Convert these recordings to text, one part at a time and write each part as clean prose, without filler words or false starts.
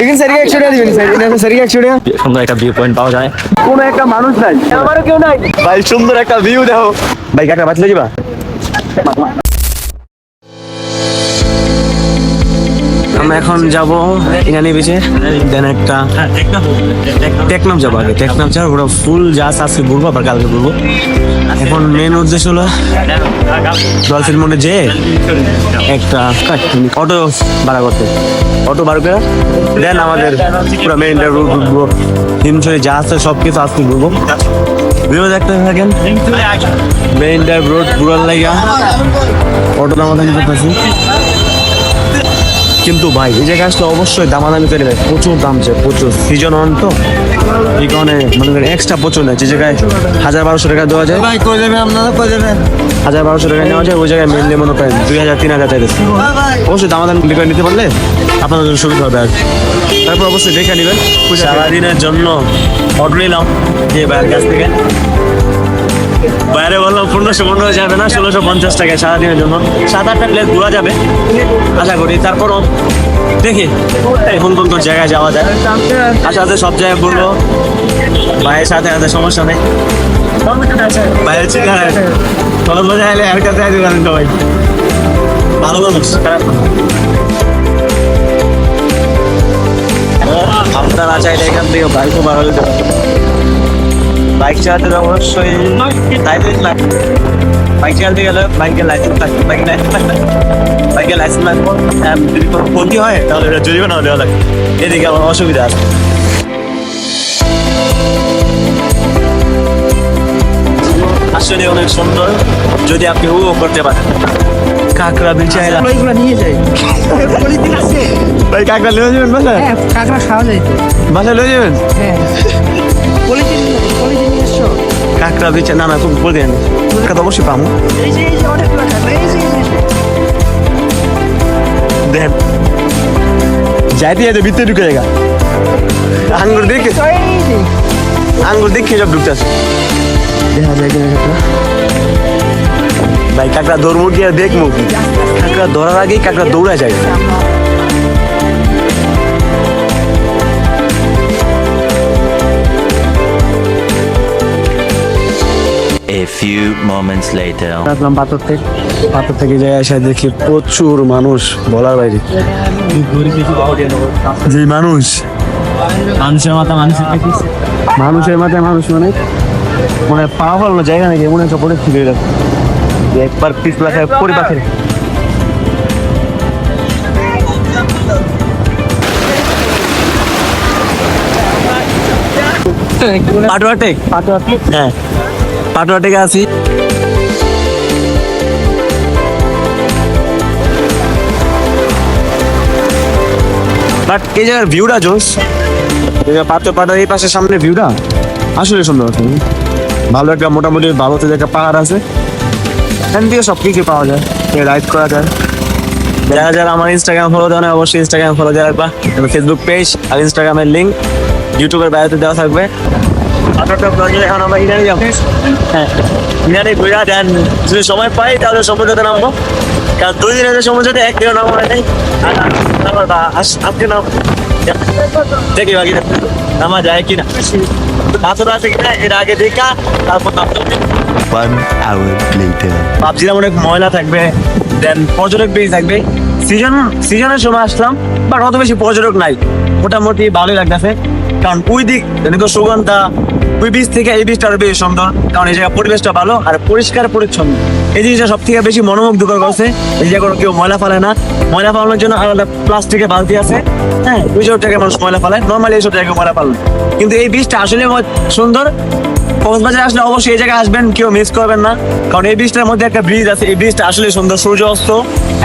लेकिन सर एक छोड़ा दिবেন স্যার এটা সর এক छोड़ा সুন্দর একটা ভিউ পয়েন্ট পাওয়া যায়। কোন একটা মানুষ নাই আমারও কেউ নাই ভাই সুন্দর একটা ভিউ দেখো ভাই কাকা বাতলে যাবা আমরা এখন যাব ইনানি বিচে দেন একটা টেকনাফ যাবো আগে টেকনাফ যাওয়ার পুরো ফুল জাহাজ আজকে ঘুরবো আবার কালকে ঘুরবো এখন মেন উদ্দেশ্য হলো ডলফিন মনে যে একটা অটো ভাড়া করতে অটো ভাড়া করে দেন আমাদের পুরো মেন রুট ঘুরবো হিমছড়ি জাহাজ সব কিছু আজকে ঘুরবো ভিডিও দেখতে থাকেন মেন রোড ঘুরার লাগা অটো দামাদামি করতেছি কিন্তু ভাই এই জায়গায় আসলে অবশ্যই দামাদামি করে নেয় প্রচুর দাম চাই প্রচুর সিজন অন তো এই কারণে মনে করেন এক্সট্রা প্রচুর নেয় যে জায়গায় 1,000-1,200 টাকা দেওয়া যায় 1,000-1,200 টাকা নেওয়া যায় ওই জায়গায় মেনলি মনে করেন 2,000-3,000 চাইতেছে অবশ্যই দামাদামি করে নিতে পারলে আপনাদের জন্য সুবিধা হবে আর তারপর অবশ্যই দেখে নেবেন সারাদিনের জন্য অর্ডার নিলাম যে ভাইয়ের কাছ থেকে বাইরে বললাম 1,515 যাবে না 1,650 টাকায় সারাদিনের জন্য 7-8টা প্লেস ঘোরা যাবে আশা করি তারপরও দেখি এখন কোন কোন জায়গায় যাওয়া যায় আশা আছে সব জায়গায় বলবো ভাইয়ের সাথে আছে সমস্যা নেই ভাইয়ের ঠিকানা খরচ বাজার এলে আর কাছে আছে জানেন সবাই ভালো মানুষ আপনারা চাইলে এখান থেকে বাইকও বার হয়ে যাবে বাইক চালাতে অবশ্যই লাইসেন্স লাগবে বাইক চালাতে গেলে বাইকের লাইসেন্স লাগবে বাইকের লাইসেন্স লাগবে যদি কোনো ক্ষতি হয় তাহলে জরিমানা দেওয়া লাগবে এদিকে আমার অসুবিধা আছে আসলে অনেক সুন্দর যদি আপনি করতে পারেন কাঁকড়া বিছাইলা নিয়ে যাই ভাই কাঁকড়া নিয়ে যাবেন বাসায় কাঁকড়া খাওয়া যায় বাসায় নিয়ে যাবেন হ্যাঁ কাঁকড়া বিছা না খুব বলে দেন কাঁকড়া অবশ্যই পাবো দেন যাইতে যাইতে ভিতরে ঢুকে জায়গা আঙ্গুর দেখে সব ঢুকতেছে দেখা যায় কিনা কাঁকড়া ভাই কাঁকড়া ধরবো কি আর দেখবো কি কাঁকড়া ধরার আগেই কাঁকড়া দৌড়া যায় A few moments later. আসলাম পাথর থেকে যায় এসে দেখি প্রচুর মানুষ বলার বাইরে যে মানুষের মাথা মানুষের মাথায় মানুষ মানে পা ফলানো জায়গা নাকি এমন একটা পরিস্থিতি হয়ে যাচ্ছে একবার পিস লাগায় পরিপাখের পাটুয়া টেকে আছি বাট এই জায়গার ভিউটা জোস পাটুয়া এই পাশের সামনে ভিউটা আসলে সুন্দর আছে ভালো একটা মোটামুটি ভালো একটা পাহাড় আছে এখান থেকে সব কিছু পাওয়া যায় রাইড করা যায় যারা যারা আমার ইনস্টাগ্রাম ফলো দেওয়া অবশ্যই ইনস্টাগ্রাম ফলো দেওয়া রাখবা ফেসবুক পেজ আর ইনস্টাগ্রামের লিঙ্ক ইউটিউবের বায়োতে দেওয়া থাকবে এখন আমরা ইনানি যাবো হ্যাঁ ইনানি ঘুরা দেন যদি সময় পাই তাহলে সমুদ্রতে নামবো কারণ 2 দিনের সমুদ্রতে একদিনও নামবো না আজকে নাম দেখি বাকি নামা যায় কিনা পাথর আছে কিনা এর আগে দেখা তারপর নামতে 1 hour later. ভাবছিলাম অনেক ময়লা থাকবে দেন পর্যটক বেশি থাকবে সিজনের সময় আসলাম বাট অত বেশি পর্যটক নাই মোটামুটি ভালোই লাগতেছে কারণ ওই দিক সুগন্ধা ওই বীজ থেকে এই বীজটা আরো বেশি সুন্দর কারণ এই জায়গায় পরিবেশটা ভালো আর পরিষ্কার পরিচ্ছন্ন এই জিনিসটা সব থেকে বেশি মনোমুগ্ধকর করছে এই জায়গায় কোনো কেউ ময়লা ফেলে না ময়লা ফেলানোর জন্য আলাদা প্লাস্টিকের বালতি আছে হ্যাঁ ওই সব জায়গায় মানুষ ময়লা ফেলায় নর্মালি এইসব জায়গায় ময়লা ফেলে কিন্তু এই বীজটা আসলে সুন্দর কক্সবাজারে আসলে অবশ্যই এই জায়গায় আসবেন কেউ মিস করবেন না কারণ এই বীজটার মধ্যে একটা ব্রিজ আছে এই বীজটা আসলে সুন্দর সূর্য অস্ত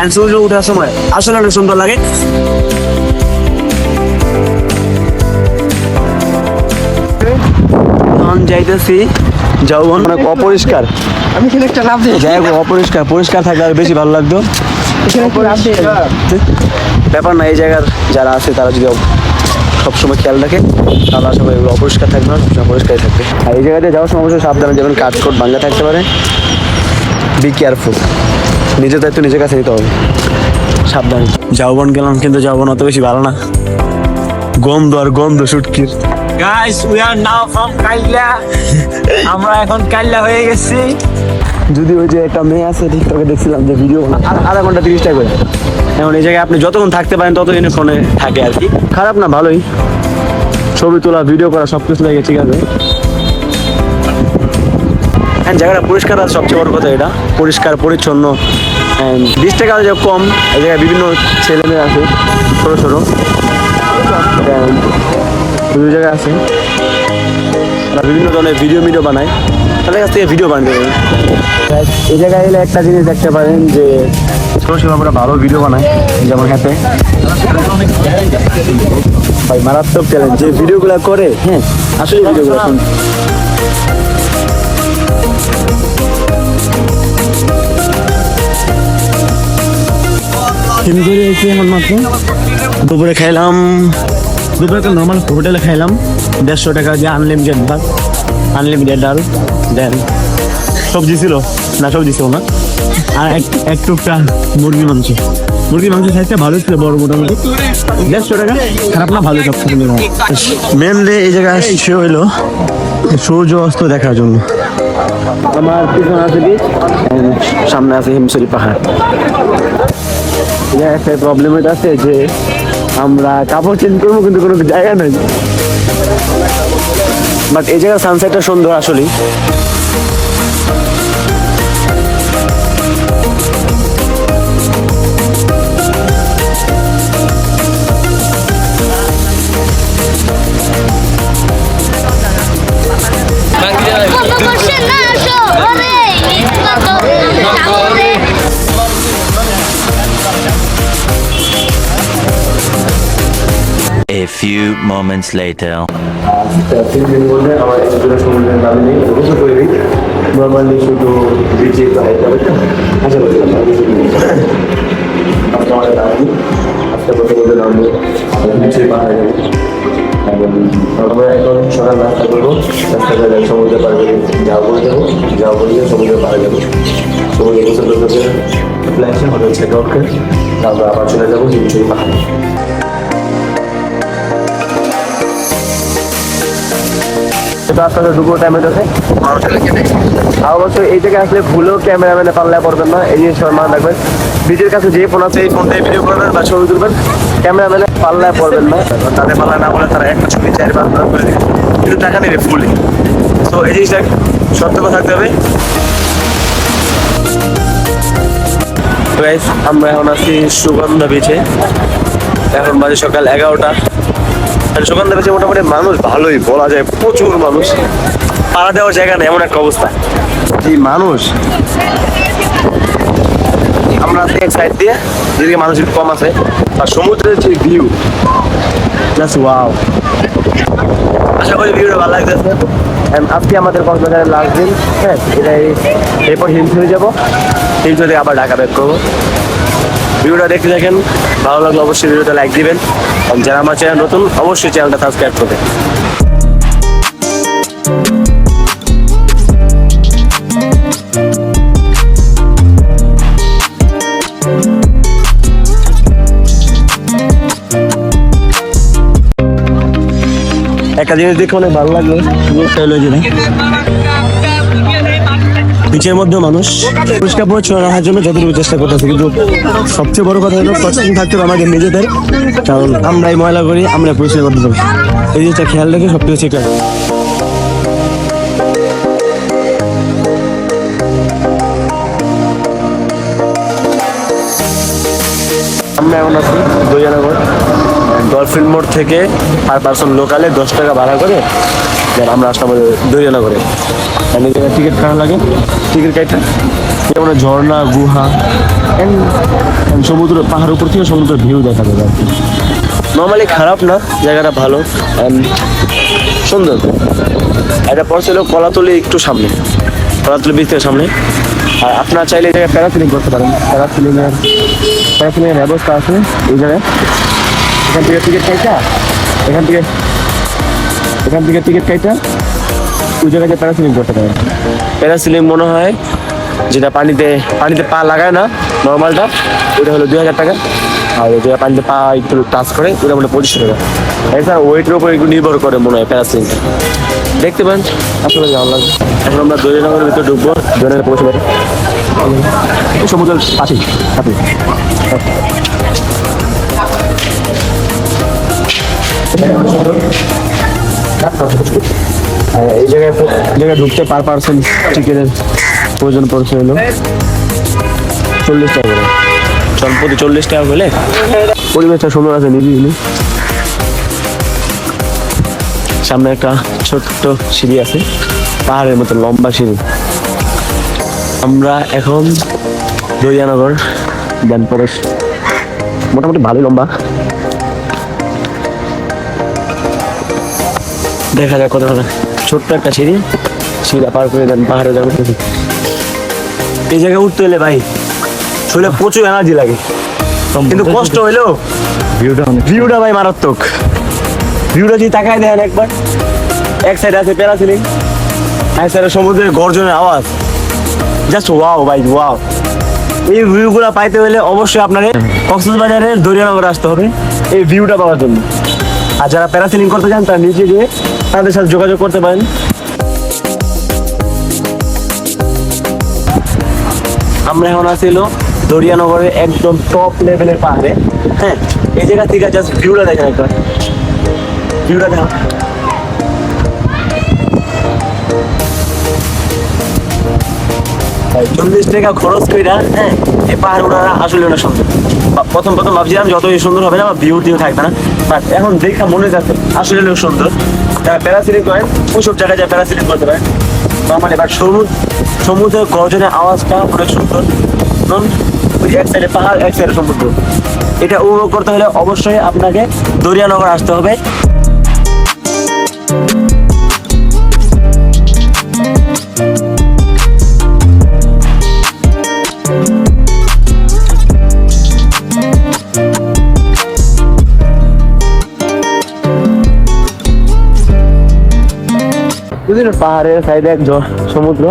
এন্ড সূর্য ওঠার সময় আসলে অনেক সুন্দর লাগে যাইতেছি যৌবন অনেক অপরিষ্কার আমি এখানে একটা লাভ দিই যাই হোক পরিষ্কার থাকলে আর বেশি ভালো লাগতো এখানে একটা লাভ দিই ব্যাপার না এই জায়গার যারা আছে তারা যদি সবসময় খেয়াল রাখে তাহলে আশা করি এগুলো অপরিষ্কার থাকবে না সবসময় পরিষ্কারই থাকবে আর এই জায়গাতে যাওয়ার সময় অবশ্যই সাবধানে যাবেন কাঠকোট ভাঙা থাকতে পারে বি কেয়ারফুল নিজের দায়িত্ব নিজের কাছে নিতে হবে সাবধানে যৌবন গেলাম কিন্তু যৌবন অত বেশি ভালো না গন্ধ আর গন্ধ শুটকির। Guys we are now from Kailla. আমরা এখন কাইল্লা হয়ে গেছি। যদি ওই যে একটা মেয়ে আছে টিকটকে দেখছিলাম যে ভিডিও আধা ঘন্টা 30 টাকা করে। এখন এই জায়গায় আপনি যতক্ষণ থাকতে পারেন ততদিন ফোনে থাকে আর কি। খারাপ না, ভালোই। ছবি তোলা, ভিডিও করা সবকিছু লাগে, ঠিক আছে। হ্যাঁ, জায়গাটা পরিষ্কার আছে, সবচেয়ে বড় কথা এটা। পরিষ্কার পরিচ্ছন্ন। 20 টাকা যে কম। এই জায়গায় বিভিন্ন ছেলে মেয়ে আছে, ছোটো ছোটো বিভিন্ন জায়গায় আছে। তারা বিভিন্ন ধরনের ভিডিও বানায়, তাদের কাছ থেকে ভিডিও বানাতে পারেন। এই জায়গায় এলে একটা জিনিস দেখতে পারেন যে ছোটো ছোটো আমরা ভালো ভিডিও বানায়, যেমন হাতে ভাই মারাত্মক ট্যালেন্ট যে ভিডিওগুলো করে। হ্যাঁ, আসলে ভিডিওগুলো দুপুরে খাইলাম, দুপুরে একটা নর্মাল হোটেলে খাইলাম 150 টাকা দিয়ে আনলিমিটেড ভাত, আনলিমিটেড ডাল, দেন সবজি ছিল না, সবজি ছিল না, আর এক টুকটা মুরগি মাংস খাইতে ভালো ছিল, বড় মোটামুটি 150 টাকা, খারাপ না, ভালো সব কিছু। মেনলি এই জায়গায় সে হইলো সূর্য অস্ত দেখার জন্য। আমার পিছনে আছে বিচ, সামনে আছে হিমছড়ি পাহাড়। একটা প্রবলেম এটা আছে যে আমরা কাপড় চেঞ্জ করবো কিন্তু কোনো জায়গা নেই, বাট এই জায়গার সানসেটটা সুন্দর আসলে। A few moments later. Normally শুধু বিচে আচ্ছা বিচে পাহাড়ে যাবো। আমরা এখন সকাল নাস্তা করবো, নাস্তা করে সমুদ্র পাড়ে যাবো, সমুদ্র পাড়ে যাবো। সমুদ্র গোসল করতে ফ্ল্যাশে হোটেল চেক আউট করে তারপর আবার চলে যাবো হিমছড়ি পাহাড়ে। দুপুর টাইমে আছে অবশ্যই এই জায়গায় আসলে ভুলেও ক্যামেরাম্যানে পাল্লায় পড়বেন না, এই জিনিস মান রাখবেন। নিজের কাছে যে ফোন আছে এই ফোনটাই ভিডিও করবেন বা ছবি তুলবেন, ক্যামেরাম্যানে পাল্লায় পড়বেন না। তাদের পাল্লায় না বলে তারা একটা ছবি 4-5 করে দেবে, কিন্তু টাকা নেবে ফুলে। তো এই জিনিসটা সতর্ক থাকতে হবে। আমরা এখন আছি সুগন্ধা বিচে, এখন বাজে সকাল 11টা। সুগন্ধা বিচে মোটামুটি মানুষ ভালোই বলা যায়, প্রচুর মানুষ, পাড়া দেওয়ার জায়গা নেই, এমন একটা অবস্থা। এই মানুষ আমরা আছি এক সাইড দিয়ে, যেদিকে মানুষ একটু কম আছে, আর সমুদ্রের যে ভিউ, জাস্ট ওয়াও। আশা করি ভিউটা ভালো লাগতেছে। আজকে আমাদের কক্সবাজারের লাস্ট দিন। হ্যাঁ, এটাই, এরপর হিমছড়ি যাবো, হিমছড়ি আবার ঢাকা ব্যাক করবো। ভিডিওটা দেখতে দেখেন, ভালো লাগলে অবশ্যই ভিডিওটা লাইক দিবেন, যারা আমার চ্যানেল নতুন অবশ্যই চ্যানেলটা সাবস্ক্রাইব করবেন। একটা জিনিস দেখে অনেক ভালো লাগলো, বিচের মধ্যেও মানুষ পরিষ্কার পরিচ্ছন্ন রাখার জন্য যতটুকু চেষ্টা করতেছে, কিন্তু সবচেয়ে বড় কথা হলো সচেতন থাকতে হবে আমাদের নিজেদের, কারণ আমরাই ময়লা করি, আমরা পরিষ্কার করতে পারি। এই জিনিসটা খেয়াল রেখে সবকিছু ঠিক আছে। আমরা এখন আছি দইয়ানগর, ডলফিন মোড় থেকে পার পার্সন লোকালে 10 টাকা ভাড়া করে আমরা আসলাম দইয়ানগরে। নিজেরা টিকিট কাটা লাগে, টিকিট কাটা যেমন ঝর্ণা, গুহা, সমুদ্র, পাহাড়ের উপর থেকে সমুদ্রের ভিউ দেখা যাবে আর কি। নর্মালি খারাপ না, জায়গাটা ভালো, সুন্দর। এটা পড়ছিল কলাতলি একটু সামনে, কলাতলি বিচ থেকে সামনে। আর আপনারা চাইলে এই জায়গায় প্যারাসিলিং করতে পারেন, প্যারাসিলিংয়ের ব্যবস্থা আছে এই জায়গায়। এখান থেকে টিকিট কাটা, এখান থেকে টিকিট কাটা ওই জায়গায় প্যারাসিলিং করতে পারেন। প্যারাসিলিং মনে হয় যেটা পানিতে পা লাগায় না, নর্মালটা, ওইটা হলো 2000 টাকা। আর ওই জায়গায় পানিতে পা একটু টাচ করে ওটা মানে 2500 টাকা। এছাড়া ওয়েটের উপর একটু নির্ভর করে মনে হয় প্যারাসিলিংটা। দেখতে পান আসলে ভালো লাগবে। এখন আমরা দরিয়ানগরের ভিতরে ঢুকবো, দরিয়ানগরে পৌঁছে পারি সমুদ্রের পাশেই সাথে। এই জায়গায় ঢুকতে পার পার্সন টিকিটের প্রয়োজন পড়ছে হলো 40 টাকা করে। প্রতি 40 টাকা হলে পরিবেশটা সুন্দর আছে নিরিবিলি। সামনে একটা ছোট্ট সিঁড়ি আছে, পাহাড়ের মতো লম্বা সিঁড়ি। আমরা এখন দরিয়ানগর দেন পরে মোটামুটি ভালোই লম্বা, দেখা যাক কত ছোট্ট একটা সিঁড়ি, সিঁড়া পার করে দেন পাহাড়ে যাবো। এই জায়গায় উঠতে হলে ভাই শরীরে প্রচুর এনার্জি লাগে, কিন্তু কষ্ট হইলেও ভিউটা ভাই মারাত্মক। ভিউটা যদি তাকায় দেখেন একবার, এক সাইডে আছে প্যারাসিলিং, এক সাইডে সমুদ্রের গর্জনের আওয়াজ, জাস্ট ওয়াও ভাই ওয়াও। এই ভিউগুলো পাইতে হলে অবশ্যই আপনাদের কক্সবাজারের দরিয়ানগরে আসতে হবে এই ভিউটা পাওয়ার জন্য। আর যারা প্যারাসিলিং করতে চান তারা নিচে গিয়ে তাদের সাথে যোগাযোগ করতে পারেন। আমরা এখন আসছিল দরিয়ানগরের একদম টপ লেভেলের পাহাড়ে। হ্যাঁ, এই জায়গা থেকে জাস্ট ভিউটা দেখেন একবার, ভিউটা দেখেন। 40 টাকা খরচ কইরা হ্যাঁ এই পাহাড় ওঠা আসলে অনেক সুন্দর। প্রথম ভাবছিলাম যতই সুন্দর হবে না বা ভিউ টিউ থাকবে না, বাট এখন দেখা মনে যাচ্ছে আসলে অনেক সুন্দর। যারা প্যারাসিলিং করেন ওইসব জায়গায় যায় প্যারাসিলিং করতে পারেন নর্মালি, বাট সমুদ্রের গর্জনের আওয়াজটা অনেক সুন্দর। ওই এক সাইডে পাহাড়, এক সাইডে সমুদ্র, এটা উপভোগ করতে হলে অবশ্যই আপনাকে দরিয়ানগর আসতে হবে। পাহাড়ের সাইডে এক সমুদ্র,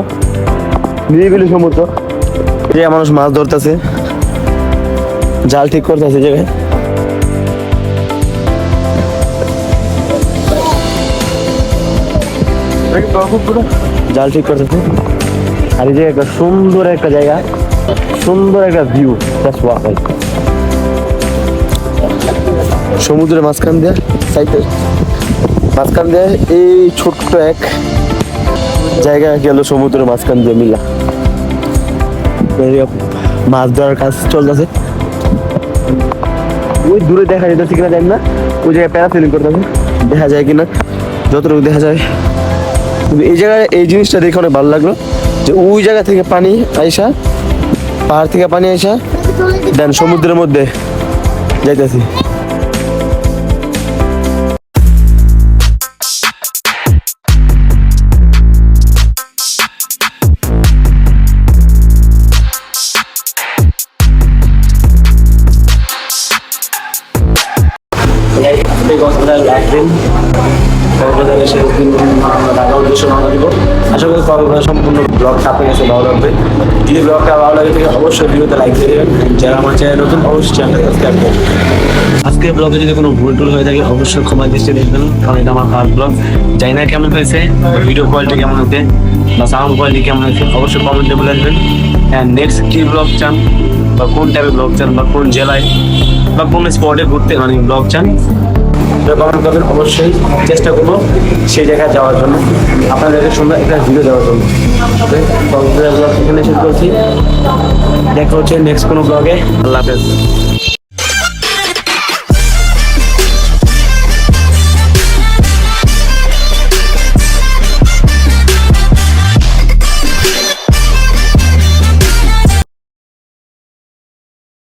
নিরিবিলি সমুদ্র। যে মানুষ মাছ ধরতেছে, জাল ঠিক করতেছে জায়গায়। জাল ঠিক করতেছে। আর এই যে একটা সুন্দর একটা জায়গা, সুন্দর একটা ভিউ, সমুদ্রের মাঝখান দিয়ে সাইডে মাঝখান দিয়ে এই ছোট্ট এক জায়গা গেল সমুদ্রের মাঝখান দিয়ে মিলা মাছ ধরার কাজ চলতেছে। ওই দূরে দেখা যেতেছে কিনা জানি না, ওই জায়গায় প্যারাসিলিং করতেছে, দেখা যায় কিনা, যতটুকু দেখা যায়। কিন্তু এই জায়গায় এই জিনিসটা দেখে অনেক ভালো লাগলো যে ওই জায়গা থেকে পানি আইসা, পাহাড় থেকে পানি আইসা দেন সমুদ্রের মধ্যে যাইতেছি। কক্সবাজার লাস্ট দিন, কক্সবাজারের শেষ দিন ঢাকা উদ্দেশ্যে রওনা দিব। আশা করি কক্সবাজার সম্পূর্ণ ব্লগটা আপনার কাছে ভালো লাগবে। যদি ব্লগটা ভালো লাগে থাকে অবশ্যই ভিডিওতে লাইক দিয়ে দেবেন। যারা আমার চ্যানেল নতুন অবশ্যই চ্যানেলটা সাবস্ক্রাইব করবেন। আজকের ব্লগে যদি কোনো ভুল টুল হয়ে থাকে অবশ্যই ক্ষমা দৃষ্টি দেখবেন, কারণ এটা আমার ফার্স্ট ব্লগ। জানি না কেমন হয়েছে, ভিডিও কোয়ালিটি কেমন হয়েছে বা সাউন্ড কোয়ালিটি কেমন হয়েছে অবশ্যই কমেন্টে বলে আসবেন। অ্যান্ড নেক্সট কী ব্লগ চান বা কোন টাইপের ব্লগ চান বা কোন জেলায় বা কোন স্পটে ঘুরতে মানে ব্লগ চান কমেন্ট করবেন। অবশ্যই চেষ্টা করবো সেই জায়গায় যাওয়ার জন্য, আপনাদেরকে সুন্দর একটা ভিডিও দেওয়ার জন্য। ব্লগ এখানে শেষ করছি, দেখা হচ্ছে নেক্সট কোনো ব্লগে। আল্লাহ হাফেজ।